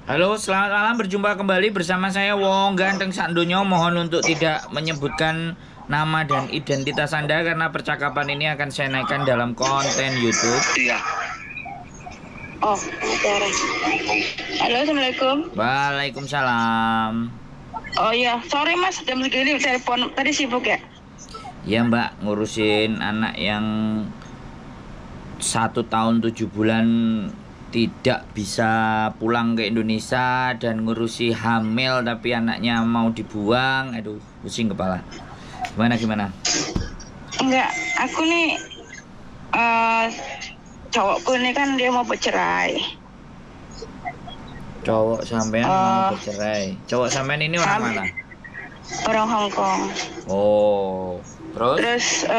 Halo, selamat malam. Berjumpa kembali bersama saya Wong Ganteng Sandonyo. Mohon untuk tidak menyebutkan nama dan identitas Anda karena percakapan ini akan saya naikkan dalam konten YouTube. Iya. Oh, Sarah. Halo, Assalamualaikum. Waalaikumsalam. Oh iya, sorry Mas, jam segini telepon tadi sibuk ya? Ya Mbak, ngurusin anak yang 1 tahun 7 bulan tidak bisa pulang ke Indonesia dan ngurusi hamil tapi anaknya mau dibuang. Aduh, pusing kepala. Gimana? Enggak, aku nih cowokku nih kan dia mau bercerai. Cowok sampean mau bercerai. Cowok sampean ini orang mana? Orang Hong Kong. Oh, Terus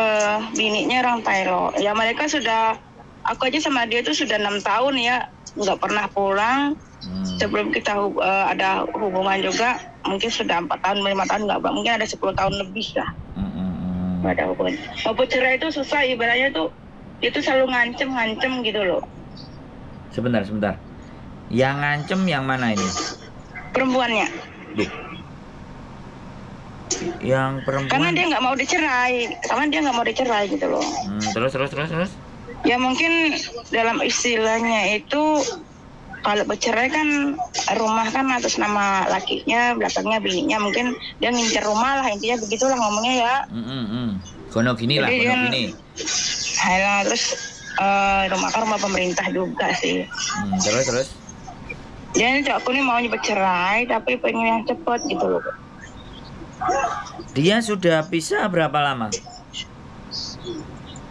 bininya orang Thailand. Ya mereka sudah, aku aja sama dia tuh sudah 6 tahun ya, nggak pernah pulang. Sebelum kita ada hubungan juga, mungkin sudah 4 tahun, 5 tahun nggak, mungkin ada 10 tahun lebih lah. Nggak ada hubungan. Mau bercerai itu susah, ibaratnya tuh itu selalu ngancem gitu loh. Sebentar. Yang ngancem yang mana ini? Perempuannya. Duh. Yang perempuan. Karena dia nggak mau dicerai gitu loh. Terus. Ya mungkin dalam istilahnya itu kalau bercerai kan rumah kan atas nama lakinya, belakangnya bininya, mungkin dia ngincer rumah lah, intinya begitulah ngomongnya ya. Gono gini. Halah, terus rumah kan rumah pemerintah juga sih. Terus. Dia ini cowokku nih maunya bercerai tapi pengen yang cepet gitu loh. Dia sudah pisah berapa lama?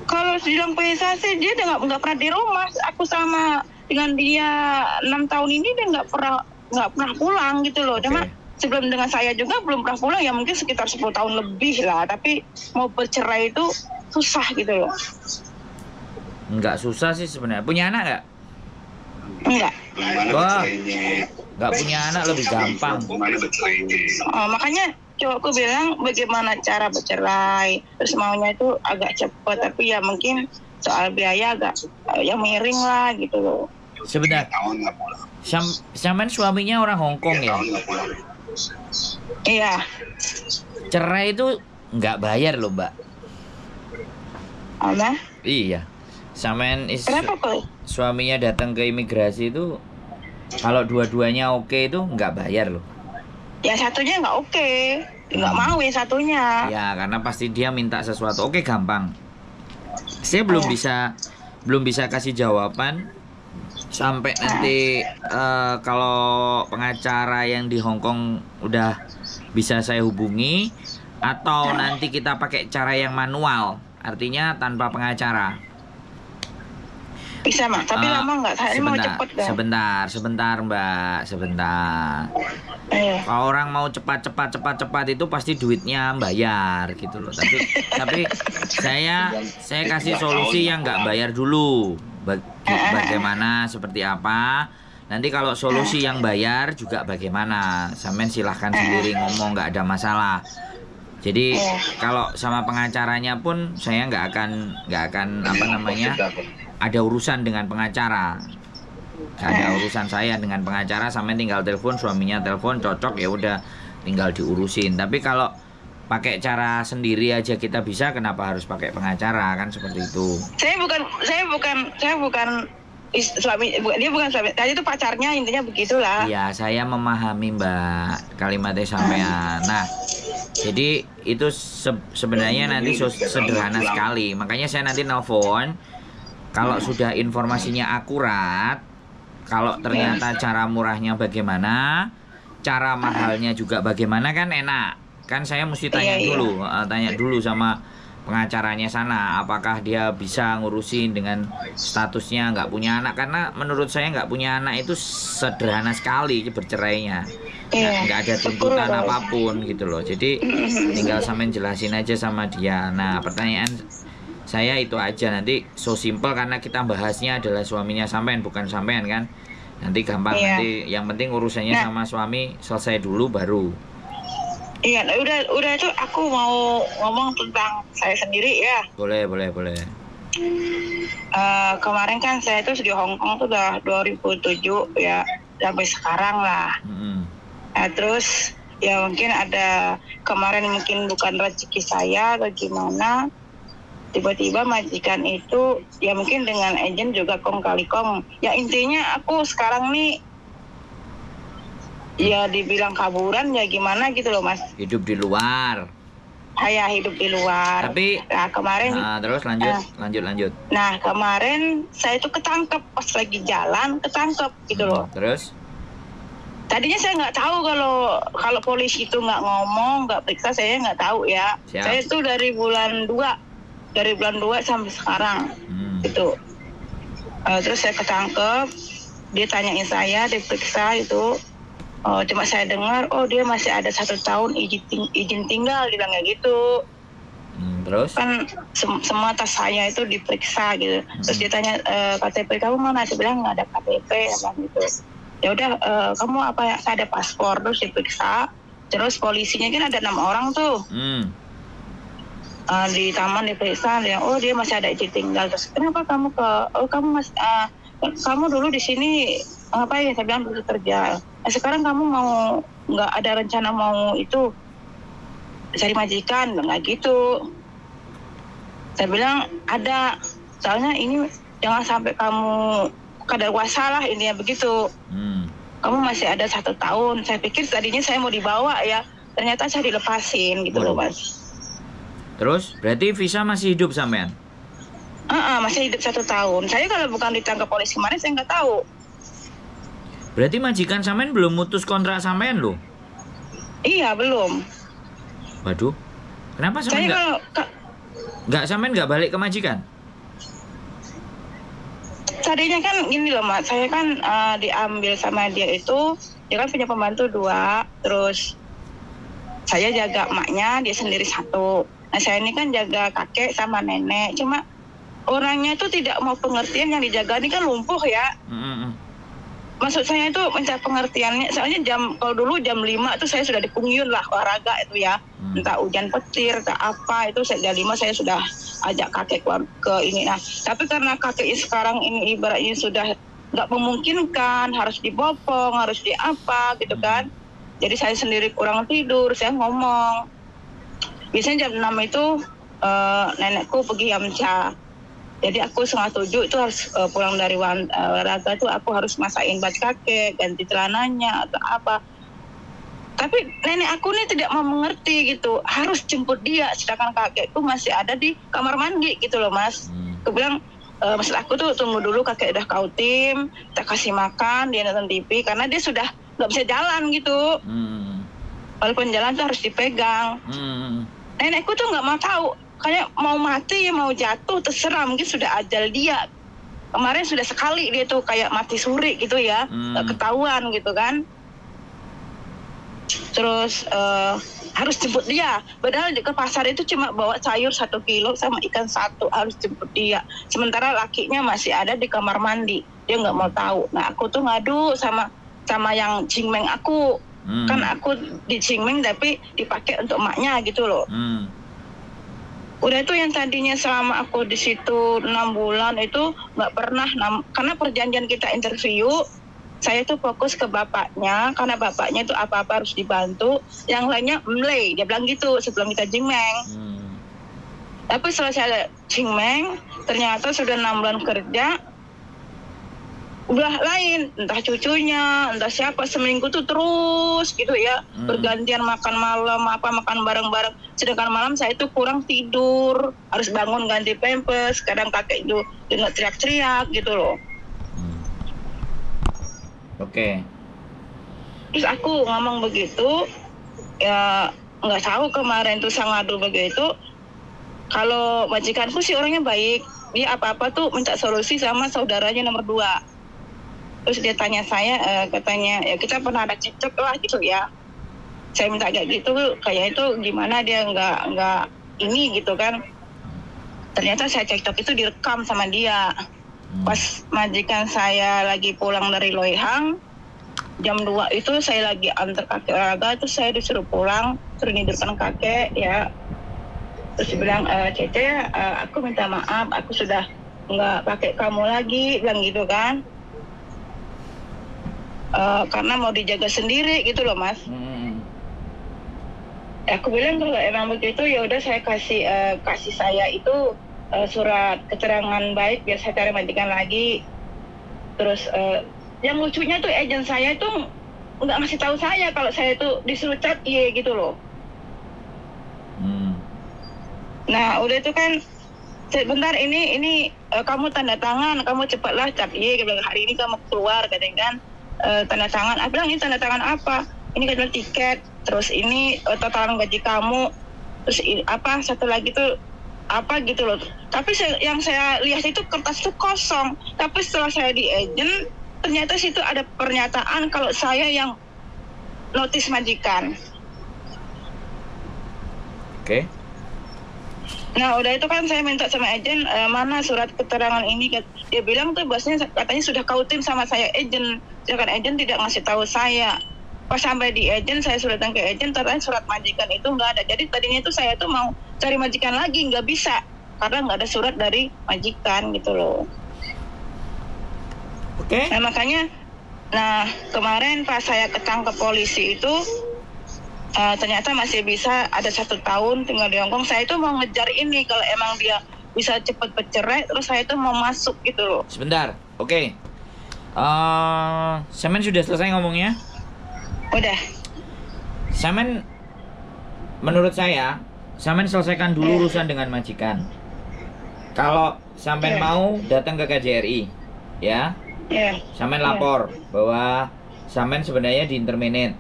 Kalau bilang pisah sih dia udah nggak pernah di rumah. Aku sama dengan dia 6 tahun ini dia nggak pernah pulang gitu loh. Cuma sebelum dengan saya juga belum pernah pulang, ya mungkin sekitar 10 tahun lebih lah. Tapi mau bercerai itu susah gitu loh. Nggak susah sih sebenarnya. Punya anak nggak? Enggak. Wah, nggak punya anak lebih gampang. Oh, makanya cowokku bilang bagaimana cara bercerai, terus maunya itu agak cepat, tapi ya mungkin soal biaya agak yang miring lah gitu loh. Sebentar. Sampean suaminya orang Hong Kong ya? Iya. Cerai itu nggak bayar loh, Mbak. Apa? Iya. Sampean Kenapa kok? suaminya datang ke imigrasi itu kalau dua-duanya oke itu nggak bayar loh. Ya satunya nggak oke, nggak mau ya satunya. Ya karena pasti dia minta sesuatu. Oke, gampang. Saya belum bisa kasih jawaban sampai nanti kalau pengacara yang di Hong Kong udah bisa saya hubungi, atau nanti kita pakai cara yang manual, artinya tanpa pengacara. Bisa Mak, tapi lama nggak? Saya mau cepet kan? Sebentar Mbak, sebentar. Kalau orang mau cepat itu pasti duitnya bayar gitu loh. Tapi saya kasih solusi yang nggak bayar dulu. Bagaimana, seperti apa? Nanti kalau solusi yang bayar juga bagaimana? Sampean silahkan sendiri ngomong, nggak ada masalah. Jadi kalau sama pengacaranya pun saya nggak akan ada urusan dengan pengacara. Gak ada urusan saya dengan pengacara, sampai tinggal telepon, suaminya telepon, cocok ya udah tinggal diurusin. Tapi kalau pakai cara sendiri aja kita bisa, kenapa harus pakai pengacara, kan seperti itu. Saya bukan suami, dia bukan suami. Tadi itu pacarnya, intinya begitulah. Iya, saya memahami Mbak kalimatnya sampean. Nah, jadi itu sebenarnya nanti sederhana sekali. Makanya saya nanti nelfon. Kalau sudah informasinya akurat, kalau ternyata cara murahnya bagaimana, cara mahalnya juga bagaimana, kan enak. Kan saya mesti tanya dulu sama pengacaranya sana, apakah dia bisa ngurusin dengan statusnya nggak punya anak. Karena menurut saya nggak punya anak itu sederhana sekali bercerainya. Nggak ada tuntutan apapun gitu loh. Jadi tinggal sampean jelasin aja sama dia. Nah, pertanyaan saya itu aja, nanti so simple karena kita bahasnya adalah suaminya sampean, bukan sampean kan. Nanti gampang, nanti yang penting urusannya sama suami selesai dulu baru. Iya, udah itu aku mau ngomong tentang saya sendiri ya. Boleh. Kemarin kan saya itu di Hong Kong tuh udah 2007 ya. sampai sekarang lah. Nah, terus ya mungkin ada kemarin mungkin bukan rezeki saya atau gimana, tiba-tiba majikan itu ya mungkin dengan agent juga kong kali kong. Ya intinya aku sekarang nih ya dibilang kaburan ya gimana gitu loh Mas. Hidup di luar. Saya hidup di luar. Tapi nah kemarin terus lanjut. Nah kemarin saya tuh ketangkep pas lagi jalan, ketangkep gitu loh. Terus? Tadinya saya nggak tahu kalau polisi itu nggak ngomong, nggak periksa, saya nggak tahu ya. Siap. Saya tuh dari bulan 2 sampai sekarang gitu. Terus saya ketangkep, dia tanyain saya, diperiksa itu. Cuma saya dengar, oh dia masih ada 1 tahun izin tinggal, dia bilang kayak gitu. Terus? Kan semua tas saya itu diperiksa gitu. Terus dia tanya, KTP kamu mana? Saya bilang nggak ada KTP, apa gitu. Ya udah, kamu apa ya? Saya ada paspor, terus diperiksa. Terus polisinya kan ada 6 orang tuh. Di taman diperiksa, oh dia masih ada izin tinggal. Terus kenapa kamu kamu dulu di sini ngapain? Saya bilang dulu kerja. Sekarang kamu mau nggak ada rencana mau itu cari majikan? Nggak gitu. Saya bilang ada, soalnya ini jangan sampai kamu kadaluarsa lah, ini ya begitu. Kamu masih ada 1 tahun. Saya pikir tadinya saya mau dibawa ya, ternyata saya dilepasin gitu loh Mas. Terus berarti visa masih hidup sampean? Masih hidup 1 tahun. Saya kalau bukan ditangkap polisi kemarin saya nggak tahu. Berarti majikan sampean belum mutus kontrak sampean loh? Iya belum. Waduh, kenapa sampean sampean nggak balik ke majikan? Tadinya kan gini loh Mas, saya kan diambil sama dia itu, dia kan punya pembantu 2, terus saya jaga emaknya, dia sendiri 1. Nah saya ini kan jaga kakek sama nenek, cuma orangnya itu tidak mau pengertian, yang dijaga ini kan lumpuh ya. Maksud saya itu minta pengertiannya, soalnya kalau dulu jam 5 itu saya sudah di Pungyun lah olahraga itu ya. Entah hujan petir, entah apa, itu jam 5 saya sudah ajak kakek ke ini. Nah, tapi karena kakeknya sekarang ini ibaratnya sudah nggak memungkinkan, harus dibopong, harus di apa gitu kan. Jadi saya sendiri kurang tidur, saya ngomong. Biasanya jam 6 itu nenekku pergi Yamcha. Jadi aku 6:30 itu harus pulang dari olahraga itu aku harus masakin buat kakek, ganti celananya atau apa. Tapi nenek aku nih tidak mau mengerti gitu, harus jemput dia, sedangkan kakekku masih ada di kamar mandi gitu loh Mas. Aku bilang, maksud aku tuh tunggu dulu kakek udah kautim, kita kasih makan, dia nonton TV, karena dia sudah nggak bisa jalan gitu. Walaupun jalan tuh harus dipegang. Nenekku tuh nggak mau tahu, kayak mau mati, mau jatuh, terserah, mungkin sudah ajal dia. Kemarin sudah sekali dia tuh kayak mati suri gitu ya, nggak ketahuan gitu kan. Terus harus jemput dia. Padahal ke pasar itu cuma bawa sayur 1 kilo sama ikan 1, harus jemput dia. Sementara lakinya masih ada di kamar mandi, dia nggak mau tahu. Nah aku tuh ngadu sama yang Cingmeng aku. Kan aku di Cingmeng tapi dipakai untuk emaknya gitu loh. Udah itu yang tadinya selama aku di situ 6 bulan itu nggak pernah, karena perjanjian kita interview, saya tuh fokus ke bapaknya, karena bapaknya itu apa-apa harus dibantu, yang lainnya mlay, dia bilang gitu sebelum kita Cingmeng. Tapi setelah saya Cingmeng, ternyata sudah 6 bulan kerja, udah lain, entah cucunya, entah siapa, seminggu tuh terus gitu ya, bergantian makan malam, makan bareng-bareng. Sedangkan malam saya tuh kurang tidur, harus bangun ganti pampers, kadang kakek itu dengar teriak-teriak gitu loh. Oke. Terus aku ngomong begitu, ya nggak tahu kemarin tuh saya ngadu begitu. Kalau majikanku sih orangnya baik, dia apa-apa tuh minta solusi sama saudaranya nomor 2. Terus dia tanya saya, katanya ya kita pernah ada cekcok lah gitu ya. Saya minta kayak gitu, kayak itu gimana dia nggak ini gitu kan. Ternyata saya cekcok itu direkam sama dia. Pas majikan saya lagi pulang dari Loihang, jam 2 itu saya lagi antar kakek olahraga, itu saya disuruh pulang, suruh nidurkan kakek ya. Terus dia bilang, Cece, aku minta maaf, aku sudah nggak pakai kamu lagi, bilang gitu kan. karena mau dijaga sendiri gitu loh Mas. Aku bilang kalau emang begitu ya udah saya kasih saya itu surat keterangan baik biar saya cari majikan lagi. Terus yang lucunya tuh agen saya itu nggak ngasih tahu saya kalau saya itu disuruh cat iya gitu loh. Nah udah itu kan sebentar ini kamu tanda tangan, kamu cepatlah cat iya, bilang hari ini kamu keluar katanya kan. Tanda tangan, aku bilang ini tanda tangan apa? Ini kan tiket, terus ini totalan gaji kamu, terus apa satu lagi tuh apa gitu loh. Tapi yang saya lihat itu kertas itu kosong. Tapi setelah saya di agent, ternyata situ ada pernyataan kalau saya yang notis majikan. Oke. Nah udah itu kan saya minta sama agent mana surat keterangan ini. Dia bilang tuh bosnya katanya sudah kautin sama saya agent. Sedangkan agent tidak ngasih tahu saya. Pas sampai di agent saya sudah datang ke agent, ternyata surat majikan itu nggak ada. Jadi tadinya itu saya tuh mau cari majikan lagi nggak bisa karena nggak ada surat dari majikan gitu loh. Oke. Nah makanya, kemarin pas saya ketangkep polisi itu ternyata masih bisa ada 1 tahun tinggal di Hongkong. Saya itu mau ngejar ini kalau emang dia bisa cepet bercerai, terus saya itu mau masuk gitu loh. Sebentar, oke. Semen sudah selesai ngomongnya? Udah. Semen, menurut saya, Semen selesaikan dulu urusan dengan majikan. Kalau Semen mau datang ke KJRI, ya, Semen lapor bahwa Semen sebenarnya di interminate.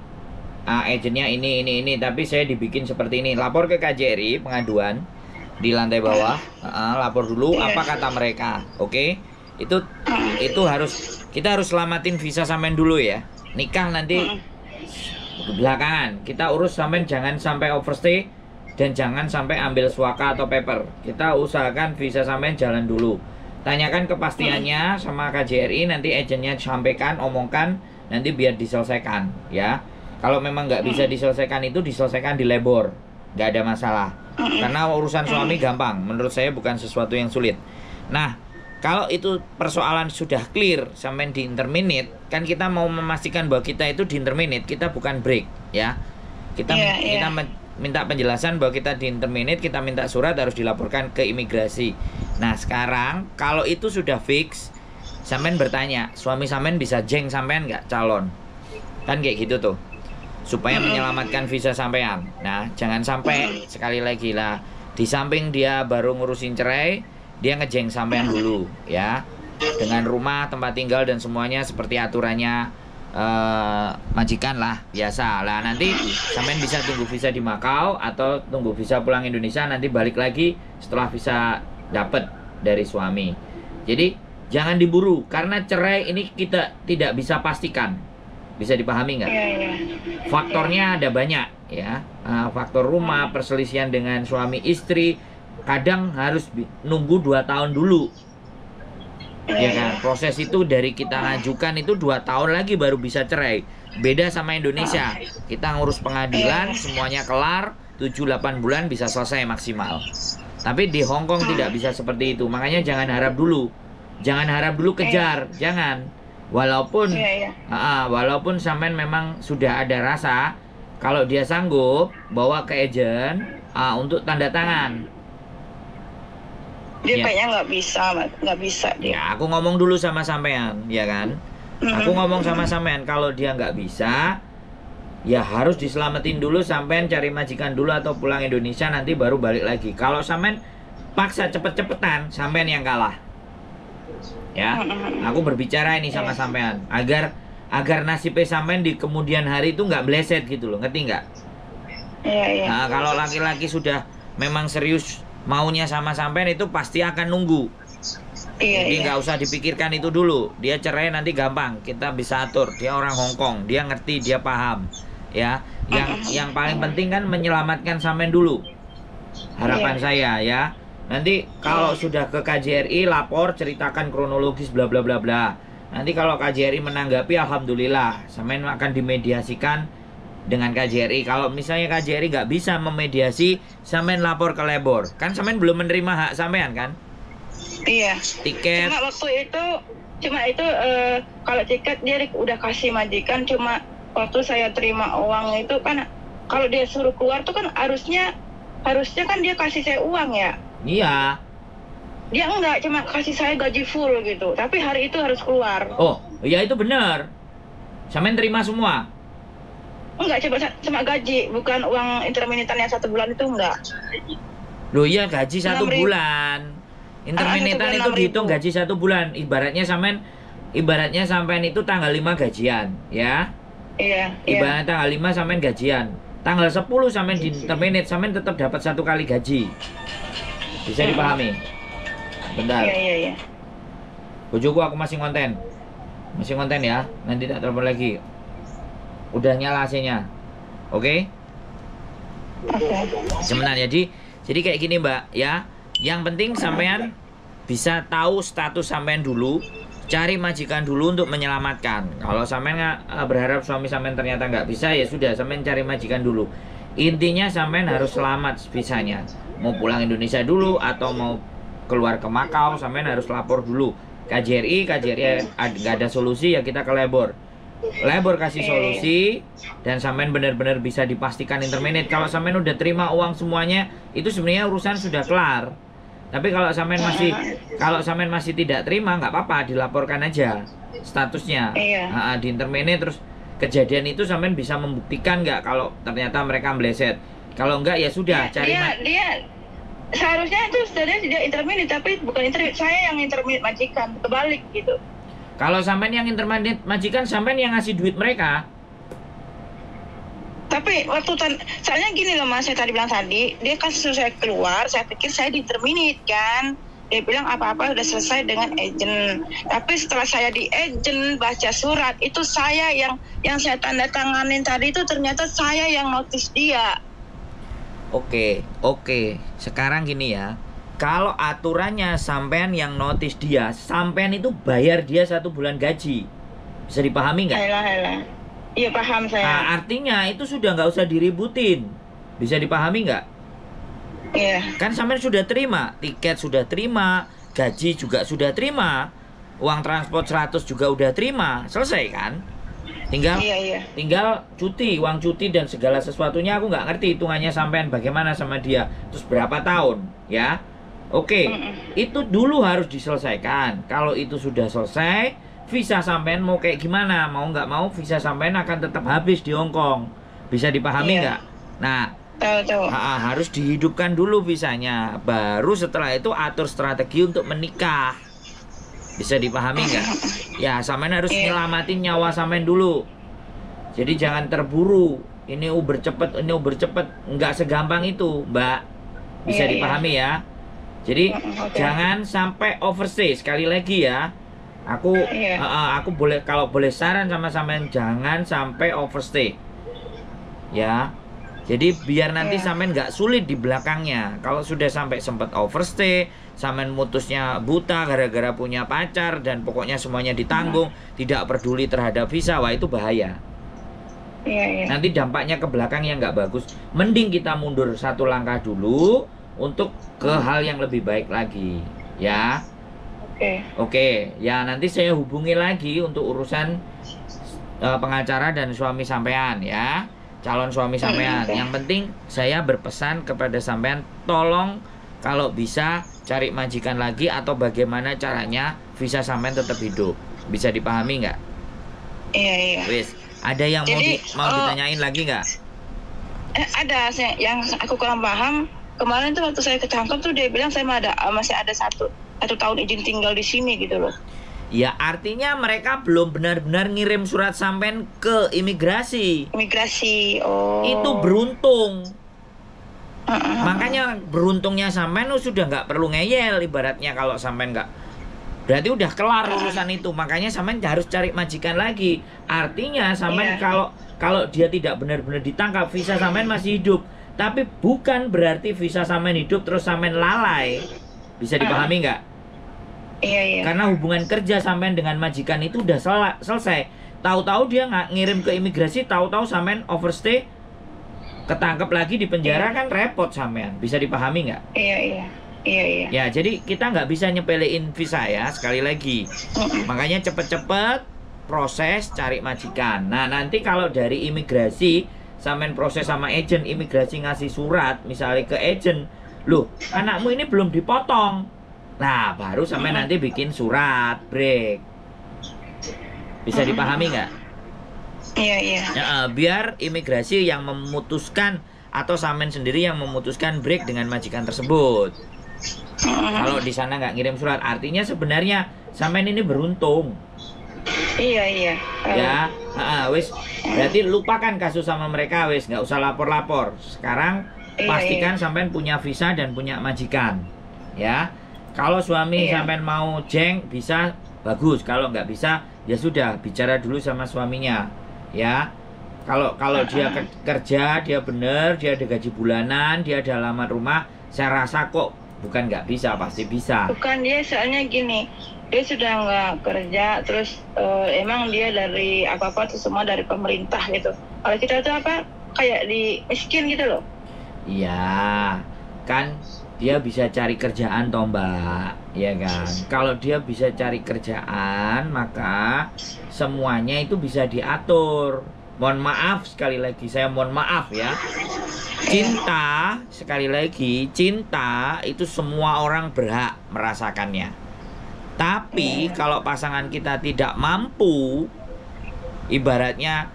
Agennya ini, tapi saya dibikin seperti ini. Lapor ke KJRI, pengaduan di lantai bawah. Lapor dulu apa kata mereka. Oke? Itu kita harus selamatin visa Semen dulu ya. Nikah nanti belakangan. Kita urus Semen jangan sampai overstay dan jangan sampai ambil suaka atau paper. Kita usahakan visa Semen jalan dulu. Tanyakan kepastiannya sama KJRI, nanti agennya sampaikan, omongkan, nanti biar diselesaikan ya. Kalau memang nggak bisa diselesaikan itu diselesaikan di labor, nggak ada masalah. Karena urusan suami gampang, menurut saya bukan sesuatu yang sulit. Nah, kalau itu persoalan sudah clear sampai di interminate, kan kita mau memastikan bahwa kita itu di interminate, kita bukan break, ya. Kita minta penjelasan bahwa kita di interminate, kita minta surat harus dilaporkan ke imigrasi. Nah, sekarang kalau itu sudah fix, sampean bertanya, suami sampean bisa jeng sampean nggak calon? Kan kayak gitu tuh. Supaya menyelamatkan visa sampean. Nah, jangan sampai sekali lagi lah di samping dia baru ngurusin cerai, dia ngejeng sampean dulu ya. Dengan rumah, tempat tinggal dan semuanya seperti aturannya majikan lah, biasa. Lah nanti sampean bisa tunggu visa di Macau atau tunggu visa pulang Indonesia, nanti balik lagi setelah visa dapat dari suami. Jadi jangan diburu karena cerai ini kita tidak bisa pastikan. Bisa dipahami nggak? Faktornya ada banyak ya. Faktor rumah, perselisihan dengan suami istri, kadang harus nunggu 2 tahun dulu. Ya kan? Proses itu dari kita ngajukan itu 2 tahun lagi baru bisa cerai. Beda sama Indonesia. Kita ngurus pengadilan, semuanya kelar, 7-8 bulan bisa selesai maksimal. Tapi di Hong Kong tidak bisa seperti itu. Makanya jangan harap dulu. Jangan harap dulu kejar, jangan. Walaupun walaupun sampean memang sudah ada rasa kalau dia sanggup bawa ke agent untuk tanda tangan. Dia kayaknya nggak bisa dia. Ya, aku ngomong dulu sama sampean, ya kan? Aku ngomong sama sampean kalau dia nggak bisa, ya harus diselamatin dulu, sampean cari majikan dulu atau pulang Indonesia nanti baru balik lagi. Kalau sampean paksa cepet-cepetan, sampean yang kalah. Ya, aku berbicara ini sama sampean agar nasibnya sampean di kemudian hari itu nggak meleset gitu loh, ngerti nggak? Nah, kalau laki-laki sudah memang serius maunya sama sampean itu pasti akan nunggu. Jadi nggak usah dipikirkan itu dulu. Dia cerai nanti gampang, kita bisa atur. Dia orang Hong Kong, dia ngerti, dia paham. Ya, yang paling penting kan menyelamatkan sampean dulu. Harapan saya ya. Nanti kalau sudah ke KJRI lapor, ceritakan kronologis bla bla bla bla. Nanti kalau KJRI menanggapi, alhamdulillah, sampean akan dimediasikan dengan KJRI. Kalau misalnya KJRI nggak bisa memediasi, sampean lapor ke labor. Kan sampean belum menerima hak sampean kan? Iya. Tiket. Cuma waktu itu Cuma itu kalau tiket dia udah kasih majikan, cuma waktu saya terima uang itu kan kalau dia suruh keluar tuh kan harusnya kan dia kasih saya uang ya. Iya. Dia enggak, cuma kasih saya gaji full gitu. Tapi hari itu harus keluar. Oh, iya itu benar. Sampean terima semua? Enggak, cuma gaji, bukan uang interminitan yang 1 bulan itu enggak. Loh iya gaji 1 bulan. Interminitan itu 1 bulan dihitung 6.000. gaji 1 bulan. Ibaratnya sampean itu tanggal 5 gajian, ya. Iya. Ibaratnya tanggal 5 sampean gajian. Tanggal 10 sampean di interminate, sampean tetap dapat 1 kali gaji. Bisa dipahami? Bentar. Iya. Bojoku aku masih konten. Masih konten ya. Nanti tak telepon lagi. Udah nyala AC-nya. Oke? Oke. Sebentar jadi kayak gini, Mbak, ya. Yang penting sampean bisa tahu status sampean dulu, cari majikan dulu untuk menyelamatkan. Kalau sampean nggak berharap suami sampean ternyata nggak bisa, ya sudah sampean cari majikan dulu. Intinya sampean harus selamat sebisanya. Mau pulang Indonesia dulu atau mau keluar ke Makau, sampean harus lapor dulu. KJRI nggak ada solusi, ya kita ke labor. Labor kasih solusi dan sampean benar-benar bisa dipastikan interminate. Kalau sampean udah terima uang semuanya, itu sebenarnya urusan sudah kelar. Tapi kalau sampean masih tidak terima, nggak apa-apa, dilaporkan aja statusnya. Di interminate. Terus kejadian itu sampean bisa membuktikan nggak kalau ternyata mereka meleset. Kalau enggak ya sudah cari dia seharusnya itu sebenarnya dia interminate, tapi bukan interminate, saya yang interminate majikan, kebalik gitu. Kalau sampean yang interminate majikan, sampean yang ngasih duit mereka. Tapi waktu soalnya gini loh Mas, saya tadi bilang tadi, dia kan suruh saya keluar, saya pikir saya di-terminate kan. Dia bilang apa-apa udah selesai dengan agent. Tapi setelah saya di agent, baca surat, itu saya yang saya tanda tanganin tadi itu ternyata saya yang notice dia. Oke. Sekarang gini ya. Kalau aturannya sampean yang notice dia, sampean itu bayar dia 1 bulan gaji. Bisa dipahami nggak? Elah. Iya paham saya. Nah, artinya itu sudah nggak usah diributin. Bisa dipahami nggak? Iya. Kan sampean sudah terima, tiket sudah terima, gaji juga sudah terima, uang transport 100 juga udah terima, selesai kan? Tinggal cuti, uang cuti dan segala sesuatunya aku nggak ngerti hitungannya sampean bagaimana sama dia. Terus berapa tahun, ya? Oke, itu dulu harus diselesaikan. Kalau itu sudah selesai, visa sampean mau kayak gimana? Mau nggak mau visa sampean akan tetap habis di Hong Kong. Bisa dipahami nggak? Nah, harus dihidupkan dulu visanya. Baru setelah itu atur strategi untuk menikah. Bisa dipahami nggak? Ya, sampean harus nyelamatin nyawa sampean dulu. Jadi jangan terburu. Ini Uber cepet. Nggak segampang itu, Mbak. Bisa dipahami ya. Jadi jangan sampai overstay. Sekali lagi ya, aku kalau boleh saran sama sampean, jangan sampai overstay. Ya. Jadi biar nanti sampean nggak sulit di belakangnya. Kalau sudah sampai sempat overstay, sampean mutusnya buta gara-gara punya pacar dan pokoknya semuanya ditanggung, tidak peduli terhadap visa, wah itu bahaya. Nanti dampaknya ke belakang yang nggak bagus. Mending kita mundur 1 langkah dulu untuk ke hal yang lebih baik lagi, ya. Oke. Ya nanti saya hubungi lagi untuk urusan pengacara dan suami sampean, ya. Calon suami sampean. Yang penting saya berpesan kepada sampean, tolong kalau bisa cari majikan lagi atau bagaimana caranya visa sampean tetap hidup. Bisa dipahami nggak? Iya. Wis, ada yang mau ditanyain lagi nggak? Ada yang aku kurang paham. Kemarin tuh waktu saya ketangkap tuh dia bilang saya masih ada satu tahun izin tinggal di sini gitu loh. Ya artinya mereka belum benar-benar ngirim surat sampean ke imigrasi. Itu beruntung. Makanya beruntungnya sampean sudah nggak perlu ngeyel ibaratnya. Kalau sampean nggak, berarti udah kelar urusan itu. Makanya sampean harus cari majikan lagi. Artinya sampean kalau dia tidak benar-benar ditangkap, visa sampean masih hidup. Tapi bukan berarti visa sampean hidup terus sampean lalai. Bisa dipahami nggak? Iya. Karena hubungan kerja sampean dengan majikan itu udah selesai. Tahu-tahu dia nggak ngirim ke imigrasi, tahu-tahu sampean overstay, ketangkep lagi di penjara, kan repot sampean. Bisa dipahami nggak? Iya. Iya, iya. Ya, jadi kita nggak bisa nyepelein visa ya, sekali lagi. Makanya cepet-cepet proses cari majikan. Nah, nanti kalau dari imigrasi, sampean proses sama agent imigrasi ngasih surat, misalnya ke agent, loh, anakmu ini belum dipotong. Nah, baru sampean nanti bikin surat break. Bisa dipahami nggak? Iya, iya. Ya, biar imigrasi yang memutuskan atau sampean sendiri yang memutuskan break dengan majikan tersebut. Kalau di sana nggak ngirim surat, artinya sebenarnya sampean ini beruntung. Iya, iya. Ya, wis. Berarti lupakan kasus sama mereka, wis. Nggak usah lapor-lapor. Sekarang pastikan sampean punya visa dan punya majikan. Ya, kalau suami sampean mau jeng, bisa, bagus. Kalau nggak bisa, ya sudah, bicara dulu sama suaminya. Ya, kalau dia kerja, dia bener, dia ada gaji bulanan, dia ada halaman rumah, saya rasa kok bukan nggak bisa, pasti bisa. Bukan, dia soalnya gini, dia sudah nggak kerja, terus emang dia dari apa-apa itu semua dari pemerintah gitu. Kalau kita tuh apa, kayak di miskin gitu loh. Iya, kan dia bisa cari kerjaan toh Mbak, ya kan. Kalau dia bisa cari kerjaan, maka semuanya itu bisa diatur. Mohon maaf sekali lagi, saya mohon maaf ya. Cinta, sekali lagi, cinta itu semua orang berhak merasakannya. Tapi kalau pasangan kita tidak mampu, ibaratnya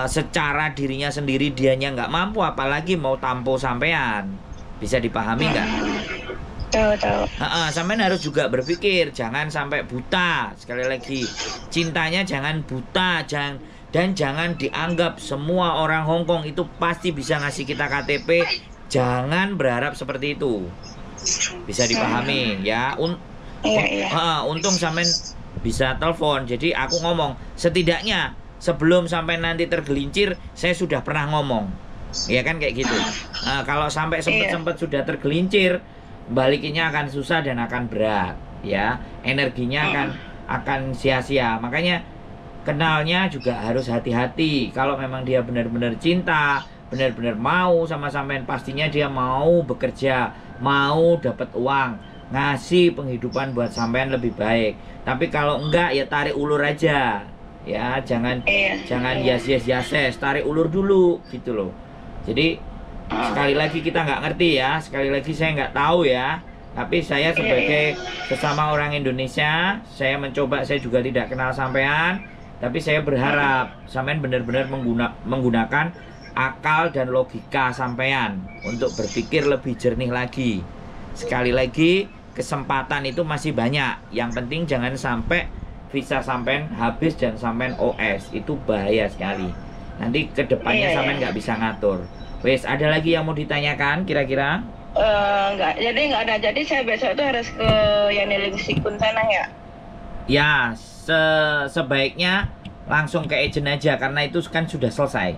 secara dirinya sendiri dianya nggak mampu, apalagi mau tampung sampean. Bisa dipahami nggak? Tahu. Sampean harus juga berpikir, jangan sampai buta. Sekali lagi, cintanya jangan buta, dan jangan dianggap semua orang Hong Kong itu pasti bisa ngasih kita KTP. Jangan berharap seperti itu. Bisa dipahami ya. Untung sampean bisa telepon. Jadi aku ngomong, setidaknya sebelum sampai nanti tergelincir, saya sudah pernah ngomong. Ya kan kayak gitu. Kalau sampai sempat sudah tergelincir, balikinnya akan susah dan akan berat. Ya, energinya akan sia-sia. Makanya kenalnya juga harus hati-hati. Kalau memang dia benar-benar cinta, benar-benar mau sama sampean, pastinya dia mau bekerja, mau dapat uang, ngasih penghidupan buat sampean lebih baik. Tapi kalau enggak, ya tarik ulur aja. Ya, jangan yes, tarik ulur dulu gitu loh. Jadi sekali lagi kita nggak ngerti ya, sekali lagi saya nggak tahu ya. Tapi saya sebagai sesama orang Indonesia, saya mencoba, saya juga tidak kenal sampean. Tapi saya berharap sampean benar-benar menggunakan akal dan logika sampean untuk berpikir lebih jernih lagi. Sekali lagi, kesempatan itu masih banyak. Yang penting jangan sampai visa sampean habis dan sampean OS. Itu bahaya sekali. Nanti kedepannya sampean nggak bisa ngatur. Wes, ada lagi yang mau ditanyakan kira-kira? Enggak, jadi nggak ada. Jadi saya besok itu harus ke Yaneling Sikun sana ya? Ya, sebaiknya langsung ke agent aja karena itu kan sudah selesai.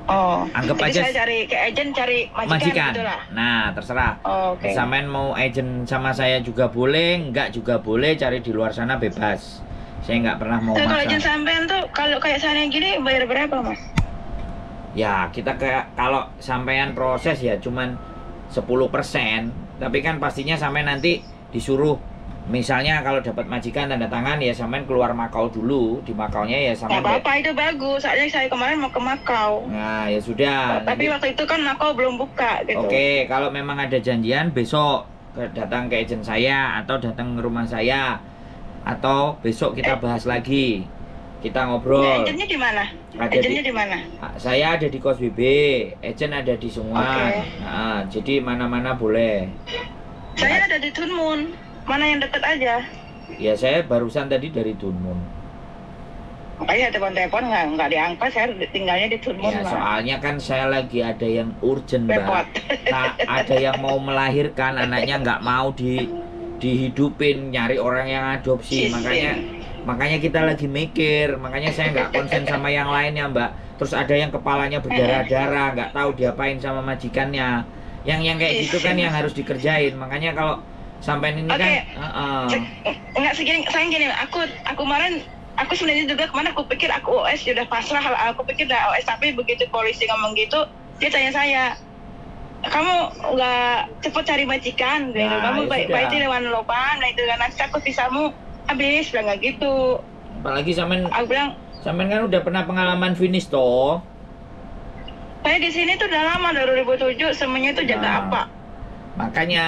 Oh, anggap jadi aja saya cari ke agent, cari majikan gitu lah. Nah, terserah. Oke. Sampean mau agent sama saya juga boleh, enggak juga boleh, cari di luar sana bebas. Saya nggak pernah mau Kalau maksa. agent sampean tuh kalau kayak saya gini bayar berapa, Mas? Ya, kita kalau sampean proses ya cuman 10%, tapi kan pastinya sampai nanti disuruh. Misalnya kalau dapat majikan tanda tangan ya sampean keluar Makau dulu. Di Makaunya ya sampean. Nggak apa-apa, itu bagus. Soalnya saya kemarin mau ke Makau. Nah, ya sudah. Tapi waktu itu kan Makau belum buka gitu. Oke, kalau memang ada janjian besok datang ke agent saya atau datang ke rumah saya. Atau besok kita bahas lagi. Kita ngobrol. Ya, agentnya di mana? Agentnya di mana? Saya ada di Kos BB, agent ada di Sunguan. Nah, jadi mana-mana boleh. Saya ada di Tun Mun. Mana yang dekat aja? Ya, saya barusan tadi dari Tun Mun. Makanya telepon nggak diangkat, saya tinggalnya di Tun Mun. Ya, soalnya kan saya lagi ada yang urgent, Mbak. Ada yang mau melahirkan, anaknya nggak mau dihidupin, nyari orang yang adopsi. Makanya kita lagi mikir, makanya saya nggak konsen sama yang lainnya, Mbak. Terus ada yang kepalanya berdarah-darah, nggak tahu diapain sama majikannya. Yang kayak gitu kan yang harus dikerjain. Makanya kalau sampai ini kan enggak segini, saya gini, aku kemarin, aku sebenarnya juga kemana aku pikir aku OS sudah pasrah, aku pikir udah OS, tapi begitu polisi ngomong gitu, dia tanya saya, kamu nggak cepet cari majikan, gitu. Nah, Kamu ya baik-baik sudah. lewat lopan, nah itu kan nanti takut pisamu habis, bilang nggak gitu. Apalagi sampean Aku bilang, kan udah pernah pengalaman finish toh. saya di sini tuh udah lama dari 2007, semuanya tuh jaga Nah. apa? Makanya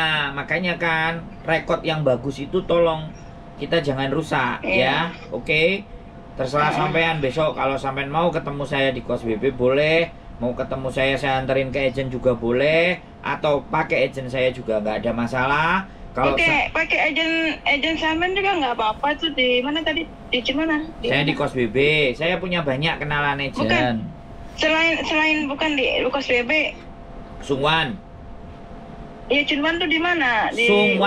kan rekod yang bagus itu tolong kita jangan rusak Iya. ya. Oke. Terserah sampean besok kalau sampean mau ketemu saya di kos BB boleh, mau ketemu saya anterin ke agent juga boleh, atau pakai agent saya juga nggak ada masalah. Kalau Pakai agen sampean juga nggak apa-apa tuh. Di mana tadi? Di mana? saya di mana? kos BB, saya punya banyak kenalan agent. Bukan. Selain bukan di Lukas BB, Sungwan. ya Cunman tuh di mana? Di Sungwan